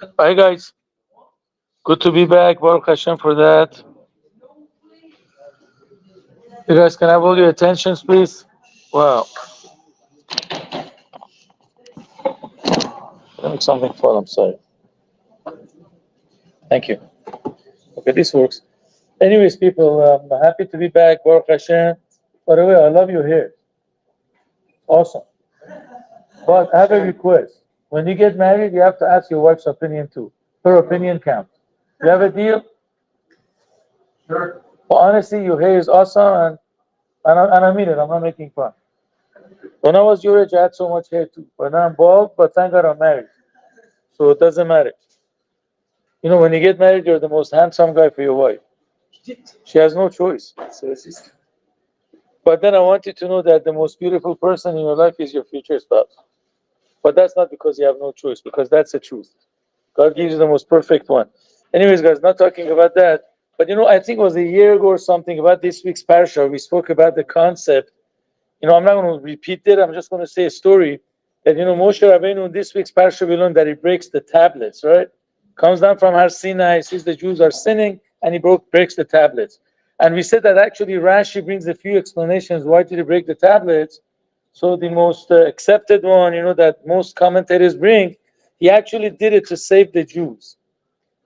Hi guys, good to be back. Baruch Hashem for that. You guys can have all your attentions, please. Wow, let me make something fall. I'm sorry. Thank you. Okay, this works. Anyways, people, I'm happy to be back. Baruch Hashem. By the way, I love your hair. Awesome. But I have a request. When you get married, you have to ask your wife's opinion too. Her opinion counts. You have a deal? Sure. Well, honestly, your hair is awesome, and I mean it. I'm not making fun. When I was your age, I had so much hair too. But now I'm bald, but thank God I'm married. So it doesn't matter. You know, when you get married, you're the most handsome guy for your wife. She has no choice. But then I want you to know that the most beautiful person in your life is your future spouse. But that's not because you have no choice, because that's the truth. God gives you the most perfect one. Anyways, guys, not talking about that. But you know, I think it was a year ago or something about this week's parasha. We spoke about the concept. You know, I'm not going to repeat it. I'm just going to say a story that, you know, Moshe Rabbeinu in this week's parasha, we learned that he breaks the tablets, right? Comes down from Har Sinai, sees the Jews are sinning, and he breaks the tablets. And we said that actually Rashi brings a few explanations. Why did he break the tablets? So the most accepted one, you know, that most commentators bring, he actually did it to save the Jews.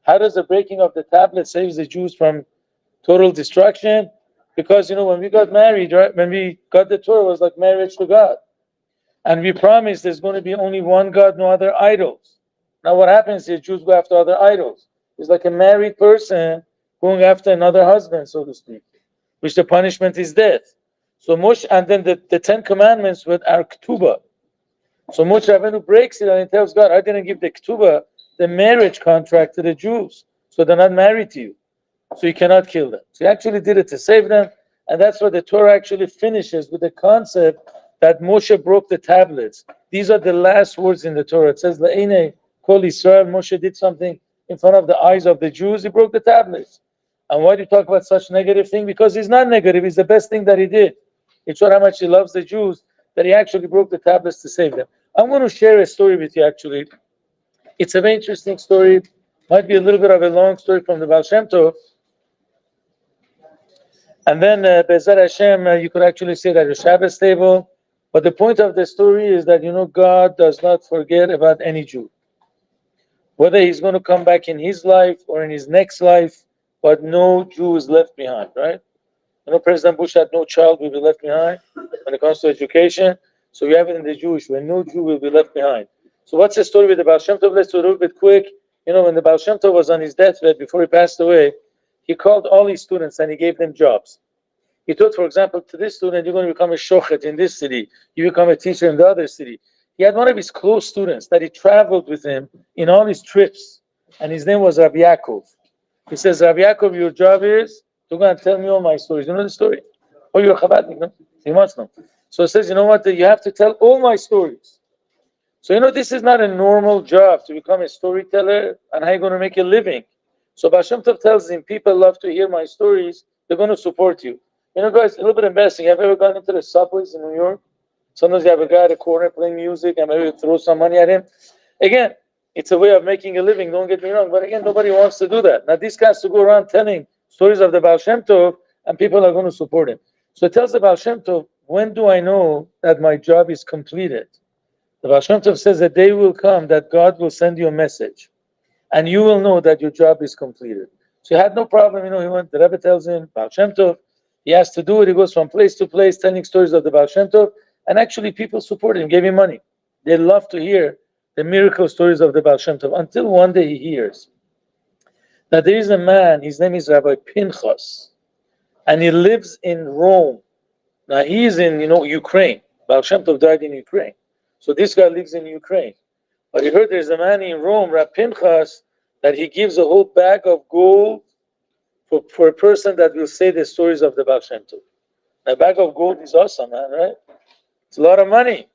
How does the breaking of the tablet save the Jews from total destruction? Because, you know, when we got married, right, when we got the Torah, it was like marriage to God. And we promised there's going to be only one God, no other idols. Now what happens is Jews go after other idols. It's like a married person going after another husband, so to speak, which the punishment is death. So Moshe, and then the Ten Commandments with our ketubah. So Moshe Rabbeinu breaks it and he tells God, I didn't give the ketubah, the marriage contract to the Jews, so they're not married to you. So you cannot kill them. So he actually did it to save them, and that's why the Torah actually finishes with the concept that Moshe broke the tablets. These are the last words in the Torah. It says, La'ine kol Israel, Moshe did something in front of the eyes of the Jews, he broke the tablets. And why do you talk about such negative thing? Because he's not negative, it's the best thing that he did. It showed how much he loves the Jews, that he actually broke the tablets to save them. I'm going to share a story with you actually. It's a very interesting story. Might be a little bit of a long story from the Baal Shem Tov. And then, Be'ezrat Hashem, you could actually say that a Shabbos table. But the point of the story is that, you know, God does not forget about any Jew. Whether he's going to come back in his life or in his next life, but no Jew is left behind, right? You know, President Bush had no child will be left behind when it comes to education. So we have it in the Jewish, where no Jew will be left behind. So what's the story with the Baal Shem Tov? Let's do a little bit quick. You know, when the Baal Shem Tov was on his deathbed before he passed away, he called all his students and he gave them jobs. He told, for example, to this student, you're going to become a shochet in this city. You become a teacher in the other city. He had one of his close students that he traveled with him in all his trips. And his name was Rabbi Yaakov. He says, Rabbi Yaakov, your job is to go and tell me all my stories. You know the story? Oh, you're a Chabadnik, no? He wants to know. So he says, you know what? You have to tell all my stories. So, you know, this is not a normal job to become a storyteller and how you're going to make a living. So Baal Shem Tov tells him, people love to hear my stories. They're going to support you. You know, guys, a little bit embarrassing. Have you ever gone into the subways in New York? Sometimes you have a guy at the corner playing music and maybe you throw some money at him. Again, it's a way of making a living, don't get me wrong. But again, nobody wants to do that. Now, these guys to go around telling stories of the Baal Shem Tov and people are going to support him. So it tells the Baal Shem Tov, when do I know that my job is completed? The Baal Shem Tov says a day will come that God will send you a message and you will know that your job is completed. So he had no problem, you know, he went, the Rebbe tells him, Baal Shem Tov, he has to do it. He goes from place to place telling stories of the Baal Shem Tov. And actually people supported him, gave him money. They love to hear the miracle stories of the Baal Shem Tov until one day he hears that there is a man, his name is Rabbi Pinchas, and he lives in Rome. Now he is in, you know, Ukraine. Baal Shem Tov died in Ukraine. So this guy lives in Ukraine. But he heard there's a man in Rome, Rabbi Pinchas, that he gives a whole bag of gold for a person that will say the stories of the Baal Shem Tov. A bag of gold is awesome, man, right? It's a lot of money.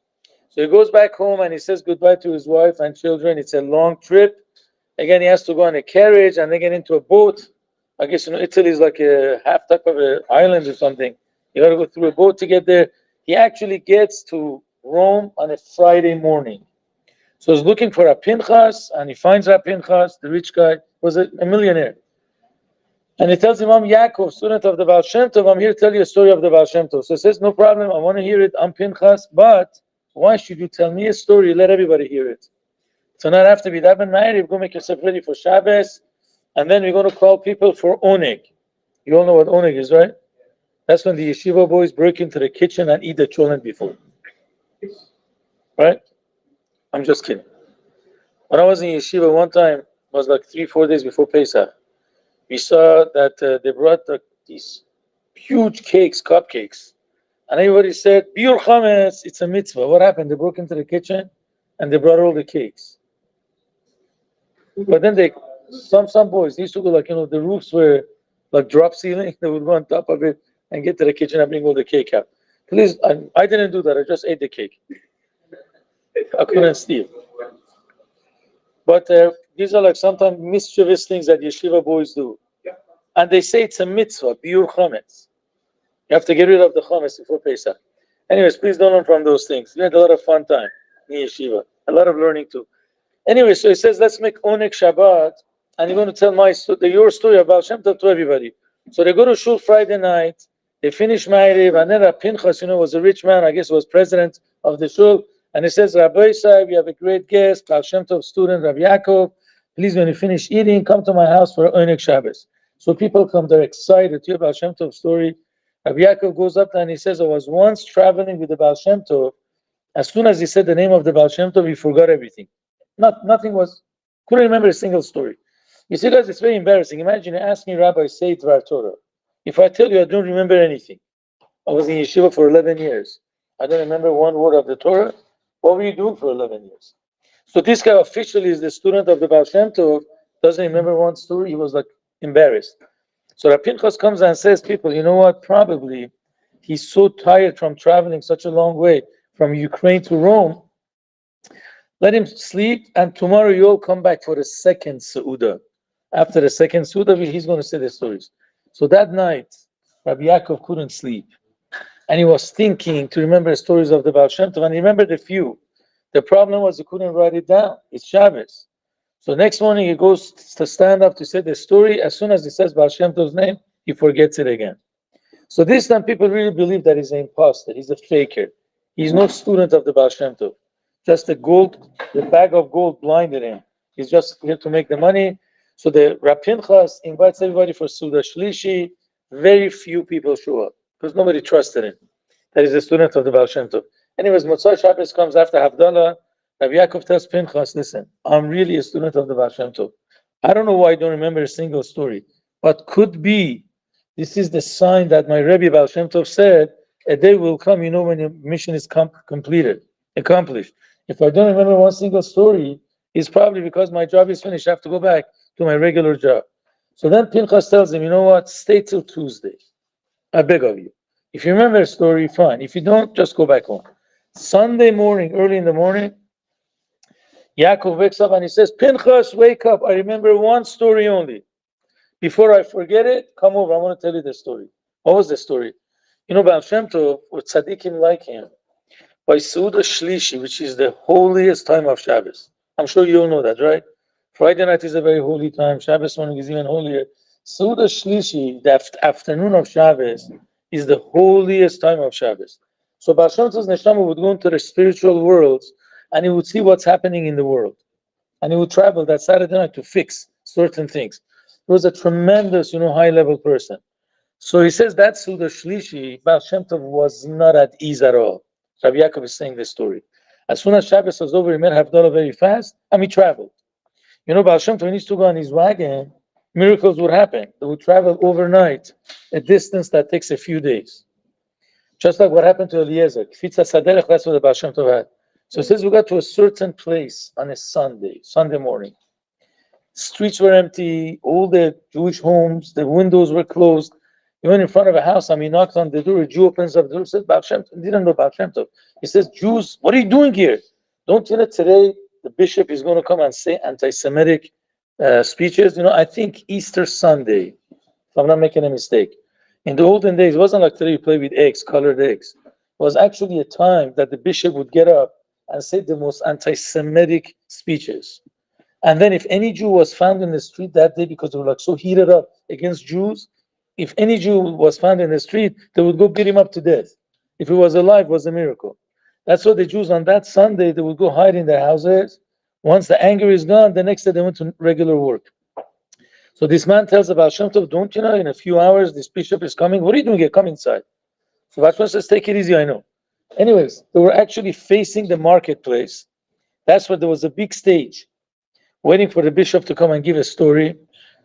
So he goes back home and he says goodbye to his wife and children. It's a long trip. Again, he has to go on a carriage and then get into a boat. I guess, you know, Italy is like a half type of an island or something. You got to go through a boat to get there. He actually gets to Rome on a Friday morning. So he's looking for a Pinchas, and he finds a Pinchas, the rich guy, was a millionaire. And he tells him, I'm Yaakov, student of the Baal Shem Tov. I'm here to tell you a story of the Baal Shem Tov. So he says, no problem, I want to hear it. I'm Pinchas, but why should you tell me a story? Let everybody hear it. So not have to be that night, you go make yourself ready for Shabbos, and then we're going to call people for Oneg. You all know what Oneg is, right? That's when the yeshiva boys break into the kitchen and eat the cholent before. Right? I'm just kidding. When I was in yeshiva one time, it was like 3-4 days before Pesach, we saw that they brought these huge cakes, cupcakes. And everybody said, Biur Chametz, it's a mitzvah. What happened? They broke into the kitchen and they brought all the cakes. But then some boys, they used to go like, the roofs were like drop ceiling. They would go on top of it and get to the kitchen and bring all the cake out. Please, I didn't do that. I just ate the cake. I couldn't steal. But these are like sometimes mischievous things that yeshiva boys do. And they say it's a mitzvah, biur chametz. You have to get rid of the chametz before Pesach. Anyways, please don't learn from those things. We had a lot of fun time in yeshiva. A lot of learning too. Anyway, so he says, let's make Oneg Shabbat. And you're going to tell your story about Shem Tov to everybody. So they go to shul Friday night. They finish Ma'ariv. And then Pinchas, was a rich man. I guess was president of the shul. And he says, Rabbi Sahib, you have a great guest, Baal Shem Tov student, Rabbi Yaakov. Please, when you finish eating, come to my house for Oneg Shabbos. So people come, they're excited to hear Baal Shem Tov story. Rabbi Yaakov goes up there and he says, I was once traveling with the Baal Shem Tov. As soon as he said the name of the Baal Shem Tov, he forgot everything. Couldn't remember a single story. You see, guys, it's very embarrassing. Imagine you ask me, Rabbi, say Dvar Torah. If I tell you I don't remember anything, I was in yeshiva for 11 years. I don't remember one word of the Torah. What were you doing for 11 years? So this guy officially is the student of the Baal Shem Tov, doesn't remember one story. He was like embarrassed. So Rav Pinchas comes and says, people, you know what? Probably he's so tired from traveling such a long way from Ukraine to Rome. Let him sleep, and tomorrow you all come back for the second Seudah. After the second Seudah, he's going to say the stories. So that night, Rabbi Yaakov couldn't sleep. And he was thinking to remember the stories of the Baal Shem Tov, and he remembered a few. The problem was he couldn't write it down. It's Shabbos. So next morning he goes to stand up to say the story. As soon as he says Baal Shem Tov's name, he forgets it again. So this time people really believe that he's an imposter. He's a faker. He's no student of the Baal Shem Tov. Just the bag of gold blinded him. He's just here to make the money. So the Rav Pinchas invites everybody for Suda Shlishi. Very few people show up because nobody trusted him. That is a student of the Baal Shem Tov. Anyways, Motzai Shabbos comes after Havdalah. Rav Yaakov tells Pinchas, listen, I'm really a student of the Baal Shem Tov. I don't know why I don't remember a single story, but could be this is the sign that my Rebbe Baal Shem Tov said, a day will come, when your mission is accomplished. If I don't remember one single story, it's probably because my job is finished. I have to go back to my regular job. So then Pinchas tells him, you know what? Stay till Tuesday. I beg of you. If you remember a story, fine. If you don't, just go back home. Sunday morning, early in the morning, Yaakov wakes up and he says, Pinchas, wake up. I remember one story only. Before I forget it, come over. I want to tell you the story. What was the story? Baal Shem Tov, or tzaddikim like him, by Seudah Shlishi, which is the holiest time of Shabbos. I'm sure you all know that, right? Friday night is a very holy time. Shabbos morning is even holier. Seudah Shlishi, the afternoon of Shabbos, is the holiest time of Shabbos. So Baal Shem Tov's neshama would go into the spiritual worlds and he would see what's happening in the world. And he would travel that Saturday night to fix certain things. He was a tremendous, high-level person. So he says that Seudah Shlishi, Baal Shem Tov was not at ease at all. Rabbi Yaakov is saying this story. As soon as Shabbos was over, he met Havdalah very fast, and he traveled. Baal Shem Tov, when he used to go on his wagon, miracles would happen. They would travel overnight, a distance that takes a few days. Just like what happened to Eliezer. Kfitza Saderech, that's what the Baal Shem Tov had. So it says we got to a certain place on a Sunday morning. Streets were empty, all the Jewish homes, the windows were closed. He went in front of a house and he knocked on the door. A Jew opens up the door, says, Baal Shem Tov. He didn't know Baal Shem Tov. He says, Jews, what are you doing here? Don't you know today the bishop is going to come and say anti-Semitic speeches? I think Easter Sunday, if I'm not making a mistake. In the olden days, it wasn't like today you play with eggs, colored eggs. It was actually a time that the bishop would get up and say the most anti-Semitic speeches. And then if any Jew was found in the street that day, because they were like so heated up against Jews, if any Jew was found in the street, they would go beat him up to death. If he was alive, it was a miracle. That's what the Jews on that Sunday, they would go hide in their houses. Once the anger is gone, the next day they went to regular work. So this man tells about Shem Tov, don't you know, in a few hours, this bishop is coming. What are you doing here? Come inside. So Bashman says, take it easy, I know. Anyways, they were actually facing the marketplace. That's where there was a big stage, waiting for the bishop to come and give a story.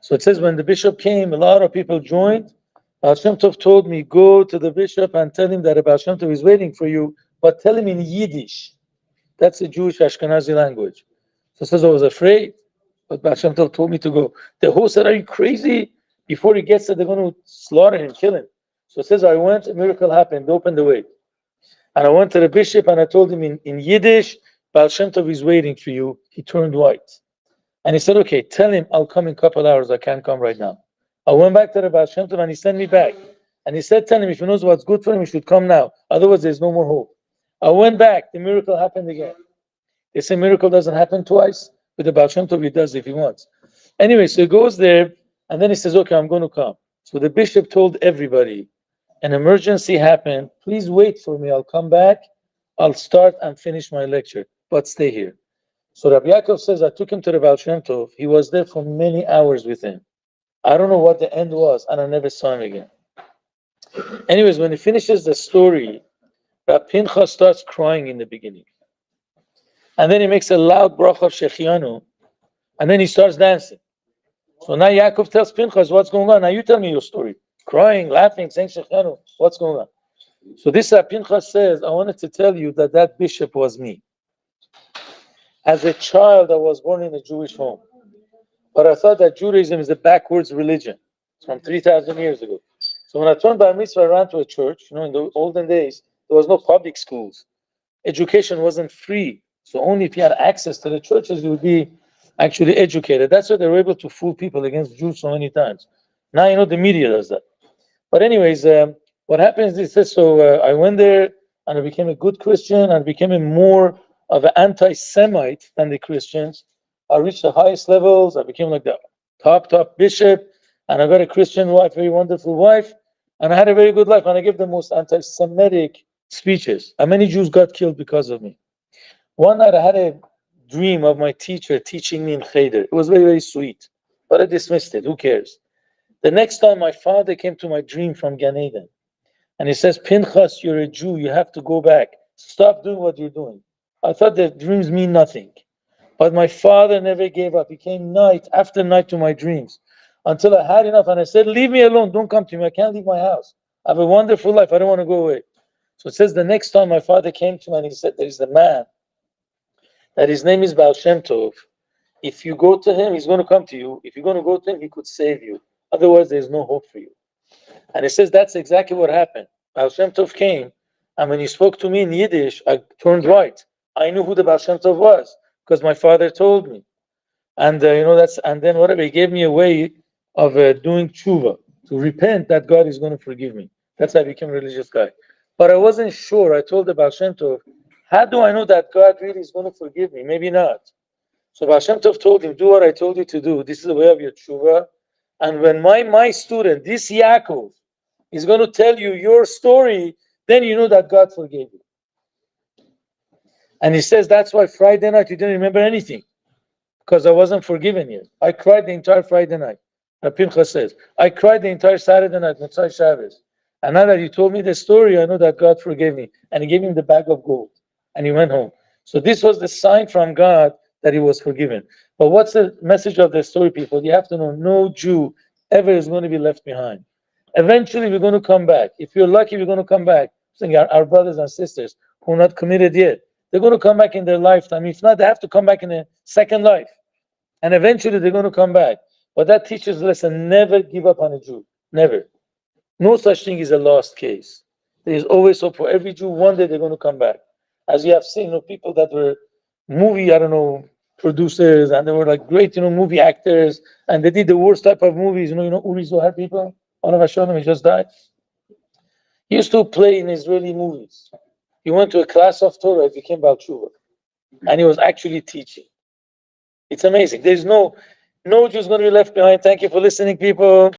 So it says when the bishop came, a lot of people joined. Baal Shem Tov told me, go to the bishop and tell him that Baal Shem Tov is waiting for you, but tell him in Yiddish. That's a Jewish Ashkenazi language. So it says I was afraid, but Baal Shem Tov told me to go. The host said, are you crazy? Before he gets there, they're going to slaughter him, kill him. So it says I went, a miracle happened, they opened the way. And I went to the bishop and I told him in Yiddish, Baal Shem Tov is waiting for you. He turned white. And he said, okay, tell him I'll come in a couple hours. I can't come right now. I went back to the Baal Shem Tov and he sent me back. And he said, tell him if he knows what's good for him, he should come now. Otherwise, there's no more hope. I went back. The miracle happened again. They say miracle doesn't happen twice. With the Baal Shem Tov, he does if he wants. Anyway, so he goes there and then he says, okay, I'm going to come. So the bishop told everybody, an emergency happened. Please wait for me. I'll come back. I'll start and finish my lecture, but stay here. So Rabbi Yaakov says, I took him to the Baal Shem Tov. He was there for many hours with him. I don't know what the end was, and I never saw him again. Anyways, when he finishes the story, Rabbi Pinchas starts crying in the beginning. And then he makes a loud bracha of Shechianu, and then he starts dancing. So now Yaakov tells Pinchas, what's going on? Now you tell me your story. Crying, laughing, saying Shechianu, what's going on? So this Pinchas says, I wanted to tell you that that bishop was me. As a child, I was born in a Jewish home. But I thought that Judaism is a backwards religion. It's from 3,000 years ago. So when I turned Bar Mitzvah, I ran to a church. You know, in the olden days, there was no public schools. Education wasn't free. So only if you had access to the churches, you would be actually educated. That's why they were able to fool people against Jews so many times. Now, you know, the media does that. But anyways, what happens is this. So I went there and I became a good Christian and became a more of an anti-Semite than the Christians. I reached the highest levels. I became like the top bishop, and I got a Christian wife, very wonderful wife, and I had a very good life. And I gave the most anti-Semitic speeches. And many Jews got killed because of me. One night I had a dream of my teacher teaching me in Cheder. It was very, very sweet, but I dismissed it. Who cares? The next time my father came to my dream from Gan Eden, and he says, Pinchas, you're a Jew. You have to go back. Stop doing what you're doing. I thought that dreams mean nothing. But my father never gave up. He came night after night to my dreams until I had enough. And I said, leave me alone. Don't come to me. I can't leave my house. I have a wonderful life. I don't want to go away. So it says the next time my father came to me and he said, there is a man that his name is Baal Shem Tov. If you go to him, he's going to come to you. If you're going to go to him, he could save you. Otherwise, there's no hope for you. And it says that's exactly what happened. Baal Shem Tov came, and when he spoke to me in Yiddish, I turned white. I knew who the Baal Shem Tov was because my father told me. And and then whatever, he gave me a way of doing tshuva, to repent that God is going to forgive me. That's how I became a religious guy. But I wasn't sure. I told the Baal Shem Tov, how do I know that God really is going to forgive me? Maybe not. So Baal Shem Tov told him, do what I told you to do. This is the way of your tshuva. And when my student, this Yaakov, is going to tell you your story, then you know that God forgave you. And he says that's why Friday night you didn't remember anything, because I wasn't forgiven yet. I cried the entire Friday night. Pinchas says, I cried the entire Saturday night, Motzai Shabbos. And now that you told me the story, I know that God forgave me. And he gave him the bag of gold. And he went home. So this was the sign from God that he was forgiven. But what's the message of the story, people? You have to know no Jew ever is going to be left behind. Eventually, we're going to come back. If you're lucky, we're going to come back. Our brothers and sisters who are not committed yet, they're going to come back in their lifetime. If not, they have to come back in a second life. And eventually, they're going to come back. But that teaches a lesson, never give up on a Jew. Never. No such thing as a lost case. There is always hope for every Jew. One day, they're going to come back. As you have seen, people that were movie, producers, and they were like great, movie actors, and they did the worst type of movies. Uri Zohar people. One of Hashanah, he just died. He used to play in Israeli movies. He went to a class of Torah, he became Baal Tshuva. and he was actually teaching. It's amazing. There's no Jew is going to be left behind. Thank you for listening, people.